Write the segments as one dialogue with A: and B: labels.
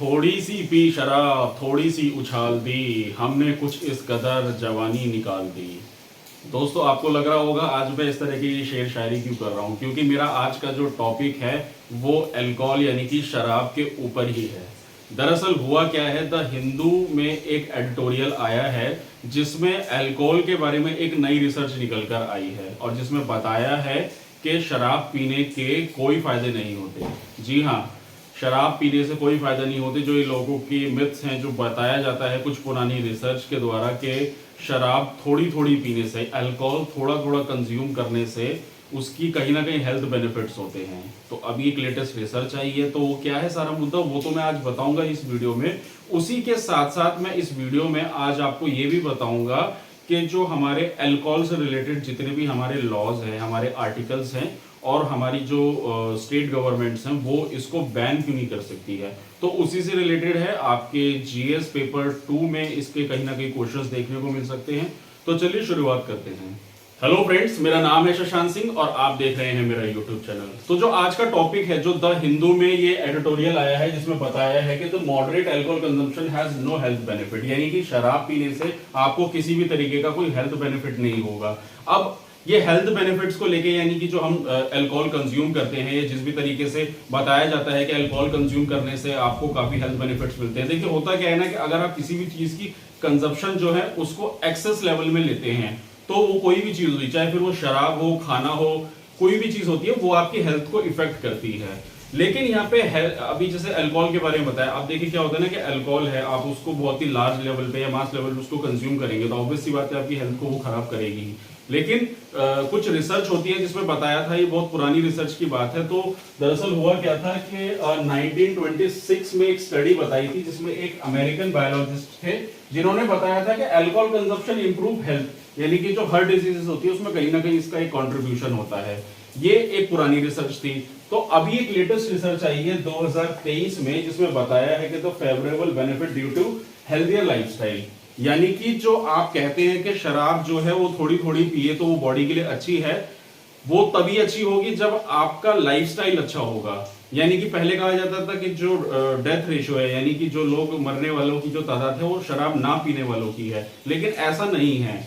A: थोड़ी C P शराब थोड़ी सी उछाल दी, हमने कुछ इस कदर जवानी निकाल दी। दोस्तों, आपको लग रहा होगा आज मैं इस तरह की शेर शायरी क्यों कर रहा हूँ, क्योंकि मेरा आज का जो टॉपिक है वो अल्कोहल यानी कि शराब के ऊपर ही है। दरअसल हुआ क्या है, द हिंदू में एक एडिटोरियल आया है जिसमें अल्कोहल के बारे में एक नई रिसर्च निकल कर आई है और जिसमें बताया है कि शराब पीने के कोई फायदे नहीं होते। जी हाँ, शराब पीने से कोई फायदा नहीं होते। जो ये लोगों की मिथ्स हैं, जो बताया जाता है कुछ पुरानी रिसर्च के द्वारा कि शराब थोड़ी थोड़ी पीने से, अल्कोहल थोड़ा थोड़ा कंज्यूम करने से उसकी कहीं ना कहीं हेल्थ बेनिफिट्स होते हैं। तो अभी एक लेटेस्ट रिसर्च आई है, तो वो क्या है सारा मुद्दा, वो तो मैं आज बताऊंगा इस वीडियो में। उसी के साथ साथ मैं इस वीडियो में आज आपको ये भी बताऊंगा कि जो हमारे अल्कोहल से रिलेटेड जितने भी हमारे लॉज हैं, हमारे आर्टिकल्स हैं और हमारी जो स्टेट गवर्नमेंट्स हैं, वो इसको बैन क्यों नहीं कर सकती है। तो उसी से रिलेटेड है, आपके जीएस पेपर 2 में इसके कहीं ना कहीं क्वेश्चंस देखने को मिल सकते हैं। तो चलिए शुरुआत करते हैं। हेलो फ्रेंड्स, मेरा नाम है शशांक सिंह और आप देख रहे हैं मेरा यूट्यूब चैनल। तो जो आज का टॉपिक है, जो द हिंदू में ये एडिटोरियल आया है जिसमें बताया है कि the moderate alcohol consumption has no health benefit, यानी कि शराब पीने से आपको किसी भी तरीके का कोई हेल्थ बेनिफिट नहीं होगा। अब ये हेल्थ बेनिफिट्स को लेके, यानी कि जो हम अल्कोहल कंज्यूम करते हैं, या जिस भी तरीके से बताया जाता है कि अल्कोहल कंज्यूम करने से आपको काफी हेल्थ बेनिफिट्स मिलते हैं। देखिए होता क्या है ना कि अगर आप किसी भी चीज की कंजप्शन जो है उसको एक्सेस लेवल में लेते हैं, तो वो कोई भी चीज हुई, चाहे फिर वो शराब हो, खाना हो, कोई भी चीज होती है, वो आपकी हेल्थ को इफेक्ट करती है। लेकिन यहाँ पे अभी जैसे अल्कोहल के बारे में बताया, आप देखिए क्या होता है ना कि अल्कोहल है, आप उसको बहुत ही लार्ज लेवल पे या मास लेवल पे उसको कंज्यूम करेंगे तो ऑब्वियस सी बात है आपकी हेल्थ को वो खराब करेगी। लेकिन कुछ रिसर्च होती है जिसमें बताया था, ये बहुत पुरानी रिसर्च की बात है। तो दरअसल हुआ क्या था कि 1926 में एक स्टडी बताई थी जिसमें एक अमेरिकन बायोलॉजिस्ट थे जिन्होंने बताया था कि अल्कोहल कंजप्शन इंप्रूव हेल्थ, यानी कि जो हार्ट डिजीजेस होती है उसमें कहीं ना कहीं इसका एक कंट्रीब्यूशन होता है। ये एक पुरानी रिसर्च थी। तो अभी एक लेटेस्ट रिसर्च आई है 2023 में जिसमें बताया है कि the favourable benefit due to healthier lifestyle, यानी कि जो आप कहते हैं कि शराब जो है वो थोड़ी थोड़ी पिए तो वो बॉडी के लिए अच्छी है, वो तभी अच्छी होगी जब आपका लाइफस्टाइल अच्छा होगा। यानी कि पहले कहा जाता था कि जो डेथ रेशियो है, यानी कि जो लोग मरने वालों की जो तादाद है वो शराब ना पीने वालों की है, लेकिन ऐसा नहीं है।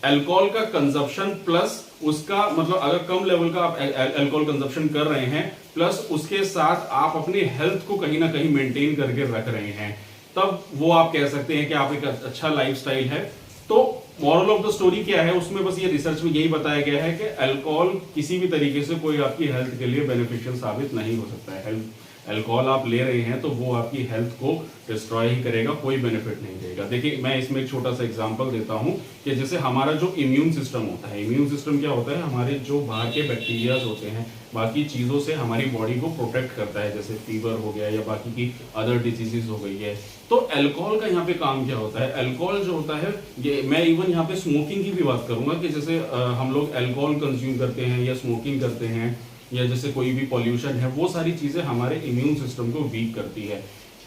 A: अल्कोहल का कंजप्शन प्लस उसका मतलब अगर कम लेवल का आप अल्कोहल कंजप्शन कर रहे हैं, प्लस उसके साथ आप अपनी हेल्थ को कहीं ना कहीं मेंटेन करके रख रहे हैं, तब वो आप कह सकते हैं कि आप एक अच्छा लाइफस्टाइल है। तो मॉरल ऑफ द स्टोरी क्या है, उसमें बस ये रिसर्च में यही बताया गया है कि अल्कोहल किसी भी तरीके से कोई आपकी हेल्थ के लिए बेनिफिशियल साबित नहीं हो सकता है। अल्कोहल आप ले रहे हैं तो वो आपकी हेल्थ को डिस्ट्रॉय ही करेगा, कोई बेनिफिट नहीं देगा। देखिए मैं इसमें एक छोटा सा एग्जांपल देता हूं कि जैसे हमारा जो इम्यून सिस्टम होता है, इम्यून सिस्टम क्या होता है, हमारे जो बाहर के बैक्टीरियाज होते हैं, बाकी चीजों से हमारी बॉडी को प्रोटेक्ट करता है, जैसे फीवर हो गया या बाकी की अदर डिजीजेस हो गई है। तो अल्कोहल का यहाँ पे काम क्या होता है, अल्कोहल जो होता है, ये मैं इवन यहाँ पे स्मोकिंग की भी बात करूंगा कि जैसे हम लोग अल्कोहल कंज्यूम करते हैं या स्मोकिंग करते हैं या जैसे कोई भी पॉल्यूशन है, वो सारी चीजें हमारे इम्यून सिस्टम को वीक करती है।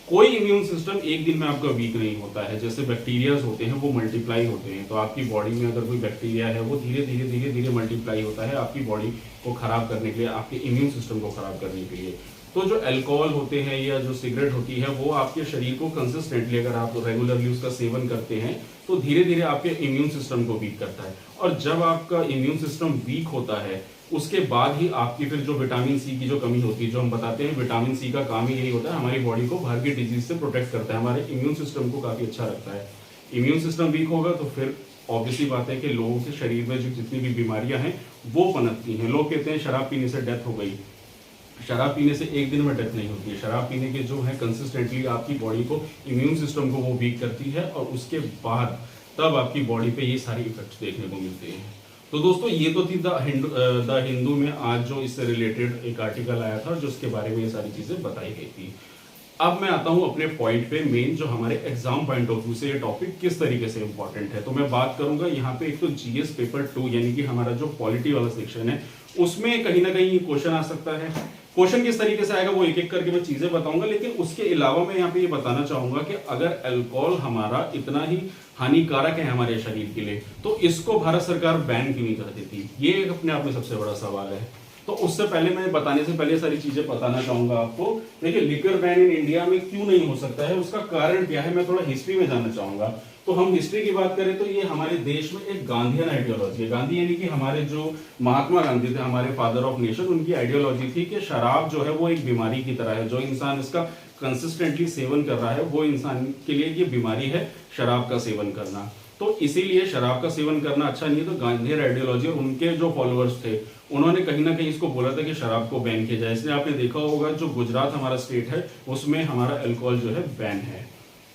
A: कोई इम्यून सिस्टम एक दिन में आपका वीक नहीं होता है। जैसे बैक्टीरियाज होते हैं वो मल्टीप्लाई होते हैं, तो आपकी बॉडी में अगर कोई बैक्टीरिया है वो धीरे धीरे धीरे धीरे मल्टीप्लाई होता है आपकी बॉडी को खराब करने के लिए, आपके इम्यून सिस्टम को खराब करने के लिए। तो जो अल्कोहल होते हैं या जो सिगरेट होती है, वो आपके शरीर को कंसिस्टेंटली अगर आप रेगुलरली उसका सेवन करते हैं तो धीरे धीरे आपके इम्यून सिस्टम को वीक करता है। और जब आपका इम्यून सिस्टम वीक होता है उसके बाद ही आपकी फिर जो विटामिन सी की जो कमी होती है, जो हम बताते हैं विटामिन सी का काम ही यही होता है, हमारी बॉडी को बाहर की डिजीज से प्रोटेक्ट करता है, हमारे इम्यून सिस्टम को काफी अच्छा रखता है। इम्यून सिस्टम वीक होगा तो फिर ऑब्वियसली बात है कि लोगों के शरीर में जो जितनी भी बीमारियां हैं वो पनपती हैं। लोग कहते हैं शराब पीने से डेथ हो गई, शराब पीने से एक दिन में डेथ नहीं होती है। शराब पीने के जो है कंसिस्टेंटली आपकी बॉडी को, इम्यून सिस्टम को वो वीक करती है और उसके बाद तब आपकी बॉडी पे ये सारे इफेक्ट्स देखने को मिलते हैं। तो दोस्तों ये तो थी द हिंदू में आज जो इससे रिलेटेड एक आर्टिकल आया था और जो उसके बारे में ये सारी चीजें बताई गई थी। अब मैं आता हूं अपने पॉइंट पे, मेन जो हमारे एग्जाम पॉइंट ऑफ व्यू से ये टॉपिक किस तरीके से इंपॉर्टेंट है। तो मैं बात करूंगा यहाँ पे एक तो जीएस पेपर 2 यानी कि हमारा जो पॉलिटी वाला सेक्शन है, उसमें कहीं ना कहीं क्वेश्चन आ सकता है। क्वेश्चन किस तरीके से आएगा वो एक एक करके मैं चीजें बताऊंगा, लेकिन उसके अलावा मैं यहाँ पे ये बताना चाहूंगा कि अगर अल्कोहल हमारा इतना ही हानिकारक है हमारे शरीर के लिए, तो इसको भारत सरकार बैन क्यों नहीं कर देती, ये अपने आप में सबसे बड़ा सवाल है। तो उससे पहले मैं बताने से पहले सारी चीजें बताना चाहूंगा आपको। देखिए लिकर बैन इन इंडिया में क्यों नहीं हो सकता है, उसका कारण क्या है, मैं थोड़ा हिस्ट्री में जानना चाहूंगा। तो हम हिस्ट्री की बात करें तो ये हमारे देश में एक गांधीयन आइडियोलॉजी है। गांधी यानी कि हमारे जो महात्मा गांधी थे, हमारे फादर ऑफ नेशन, उनकी आइडियोलॉजी थी कि शराब जो है वो एक बीमारी की तरह है। जो इंसान इसका कंसिस्टेंटली सेवन कर रहा है वो इंसान के लिए ये बीमारी है शराब का सेवन करना। तो इसीलिए शराब का सेवन करना अच्छा नहीं है। तो गांधी आइडियोलॉजी और उनके जो फॉलोअर्स थे उन्होंने कहीं ना कहीं इसको बोला था कि शराब को बैन किया जाए। इसलिए आपने देखा होगा जो गुजरात हमारा स्टेट है उसमें हमारा अल्कोहल जो है बैन है।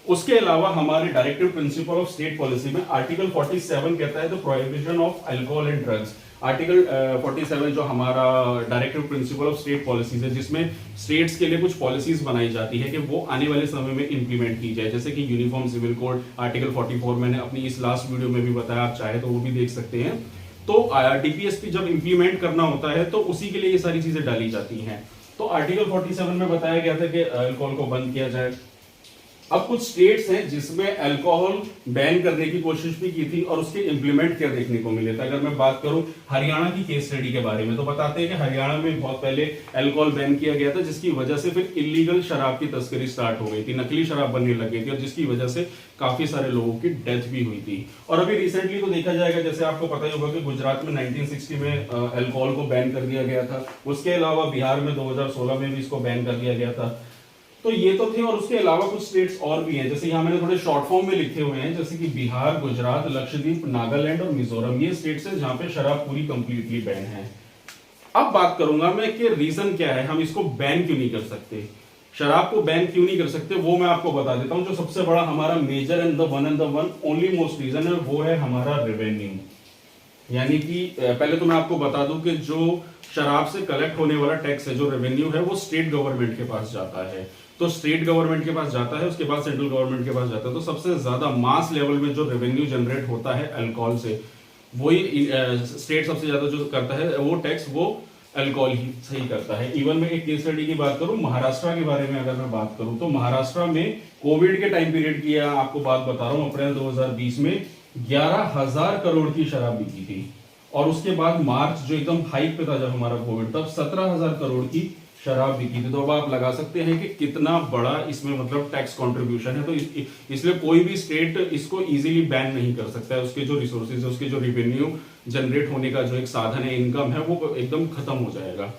A: उसके अलावा हमारे directive principle of state policy में आर्टिकल 47 कहता है the prohibition of alcohol and drugs. Article 47 जो हमारा directive principle of state policies है, जिसमें स्टेट्स के लिए कुछ पॉलिसीज बनाई जाती है कि वो आने वाले समय में इंप्लीमेंट की जाए। जैसे कि यूनिफॉर्म सिविल कोड आर्टिकल 44 मैंने अपनी इस लास्ट वीडियो में भी बताया, आप चाहे तो वो भी देख सकते हैं। तो डीपीएसपी जब इंप्लीमेंट करना होता है तो उसी के लिए ये सारी चीजें डाली जाती हैं। तो आर्टिकल 47 में बताया गया था कि अल्कोहल को बंद किया जाए। अब कुछ स्टेट्स हैं जिसमें अल्कोहल बैन करने की कोशिश भी की थी और उसके इंप्लीमेंट क्या देखने को मिले थे। अगर मैं बात करूं हरियाणा की केस स्टडी के बारे में तो बताते हैं कि हरियाणा में बहुत पहले अल्कोहल बैन किया गया था, जिसकी वजह से फिर इलीगल शराब की तस्करी स्टार्ट हो गई थी, नकली शराब बनने लग गई थी और जिसकी वजह से काफी सारे लोगों की डेथ भी हुई थी। और अभी रिसेंटली तो देखा जाएगा, जैसे आपको पता ही होगा कि गुजरात में 1960 में अल्कोहल को बैन कर दिया गया था। उसके अलावा बिहार में 2016 में भी इसको बैन कर दिया गया था। तो ये तो थे, और उसके अलावा कुछ स्टेट्स और भी हैं, जैसे यहाँ मैंने थोड़े शॉर्ट फॉर्म में लिखे हुए हैं, जैसे कि बिहार, गुजरात, लक्षद्वीप, नागालैंड और मिजोरम। ये स्टेट्स हैं जहां पे शराब पूरी कंप्लीटली बैन है। अब बात करूंगा मैं कि रीजन क्या है, हम इसको बैन क्यों नहीं कर सकते, शराब को बैन क्यों नहीं कर सकते, वो मैं आपको बता देता हूं। जो सबसे बड़ा हमारा major and the one only most reason है वो है हमारा रेवेन्यू। यानी कि पहले तो मैं आपको बता दूं कि जो शराब से कलेक्ट होने वाला टैक्स है, जो रेवेन्यू है, वो स्टेट गवर्नमेंट के पास जाता है। तो स्टेट गवर्नमेंट के पास जाता है, उसके बाद सेंट्रल गवर्नमेंट के पास जाता है। तो सबसे ज्यादा मास लेवल में जो रेवेन्यू जनरेट होता है अल्कोहल से, वही स्टेट सबसे ज्यादा जो करता है वो टैक्स वो अल्कोहल ही सही करता है। इवन मैं एक केस स्टडी की बात करूं, महाराष्ट्र के बारे में अगर मैं बात करूं तो महाराष्ट्र में कोविड के टाइम पीरियड की आपको बात बता रहा हूं, अप्रैल 2020 में 11,000 करोड़ की शराब बिकी थी। और उसके बाद मार्च जो एकदम हाइक पे था जब हमारा कोविड, तब 17,000 करोड़ की शराब बिकी थी। तो अब आप लगा सकते हैं कि कितना बड़ा इसमें मतलब टैक्स कंट्रीब्यूशन है। तो इसलिए कोई भी स्टेट इसको इजीली बैन नहीं कर सकता है। उसके जो रिसोर्सेज है, उसके जो रेवेन्यू जनरेट होने का जो एक साधन है, इनकम है, वो एकदम खत्म हो जाएगा।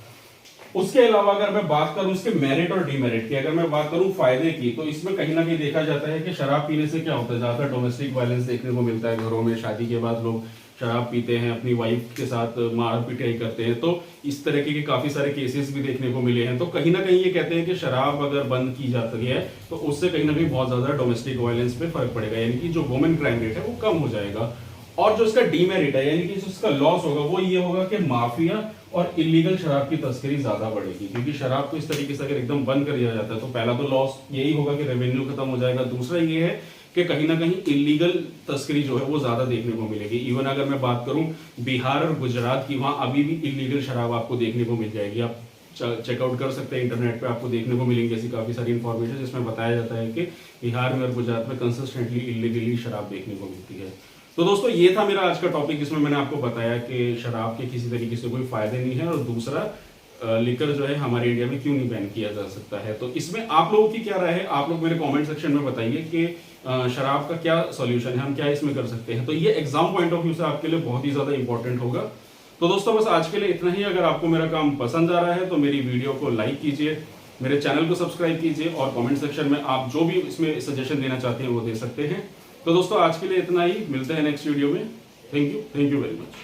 A: उसके अलावा अगर मैं बात करूं इसके मेरिट और डिमेरिट की, अगर मैं बात करूं फायदे की, तो इसमें कहीं ना कहीं देखा जाता है कि शराब पीने से क्या होता है, ज्यादातर डोमेस्टिक वायलेंस देखने को मिलता है घरों में। शादी के बाद लोग शराब पीते हैं, अपनी वाइफ के साथ मार पिटाई करते हैं। तो इस तरह के काफी सारे केसेस भी देखने को मिले हैं। तो कहीं ना कहीं ये कहते हैं कि शराब अगर बंद की जाती है तो उससे कहीं ना कहीं बहुत ज्यादा डोमेस्टिक वायलेंस पे फर्क पड़ेगा, यानी कि जो वुमेन क्राइम रेट है वो कम हो जाएगा। और जो इसका डीमेरिट है, यानी कि जो इसका लॉस होगा, वो ये होगा कि माफिया और इलीगल शराब की तस्करी ज्यादा बढ़ेगी। क्योंकि शराब को इस तरीके से अगर एकदम बंद कर दिया जाता है तो पहला तो लॉस यही होगा कि रेवेन्यू खत्म हो जाएगा। दूसरा ये है कि कहीं ना कहीं इलीगल तस्करी जो है वो ज्यादा देखने को मिलेगी। इवन अगर मैं बात करूं बिहार और गुजरात की, वहां अभी भी इलीगल शराब आपको देखने को मिल जाएगी। आप चेकआउट कर सकते हैं इंटरनेट पे, आपको देखने को मिलेंगी ऐसी काफी सारी इंफॉर्मेशन जिसमें बताया जाता है कि बिहार में और गुजरात में कंसिस्टेंटली इलीगली शराब देखने को मिलती है। तो दोस्तों ये था मेरा आज का टॉपिक, जिसमें मैंने आपको बताया कि शराब के किसी तरीके से कोई फायदे नहीं है, और दूसरा लिकर जो है हमारे इंडिया में क्यों नहीं बैन किया जा सकता है। तो इसमें आप लोगों की क्या राय है, आप लोग मेरे कमेंट सेक्शन में बताइए कि शराब का क्या सॉल्यूशन है, हम क्या इसमें कर सकते हैं। तो ये एग्जाम पॉइंट ऑफ व्यू से आपके लिए बहुत ही ज्यादा इंपॉर्टेंट होगा। तो दोस्तों बस आज के लिए इतना ही। अगर आपको मेरा काम पसंद आ रहा है तो मेरी वीडियो को लाइक कीजिए, मेरे चैनल को सब्सक्राइब कीजिए, और कमेंट सेक्शन में आप जो भी इसमें सजेशन देना चाहते हैं वो दे सकते हैं। तो दोस्तों आज के लिए इतना ही, मिलते हैं नेक्स्ट वीडियो में। Thank you very much.